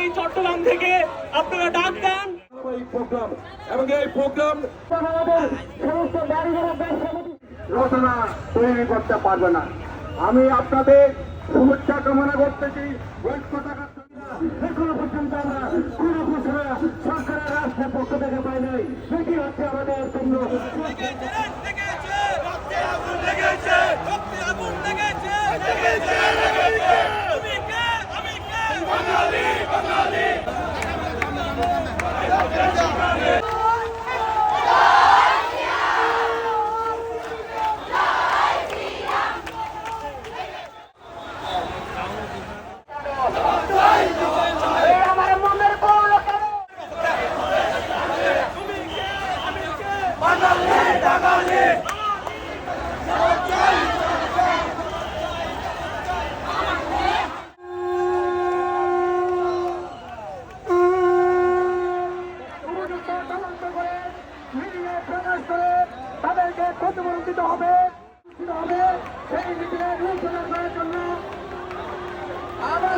যদি চট্টগ্রাম থেকে আপনারা ডাক দেন এই প্রোগ্রাম এবং এই প্রোগ্রাম সমস্ত রচনা তৈরি করতে পারবে না। আমি আপনাদের শুভেচ্ছা কামনা করতেছি। এখনো পর্যন্ত আমরা কোন ঘোষণা সরকারের রাষ্ট্রের পক্ষ থেকে পাই নাই। সেটি হচ্ছে আমাদের জন্য তাদেরকে প্রতিবন্ধিত হবে সেই নীতিকে ঘোষণা করার জন্য আবার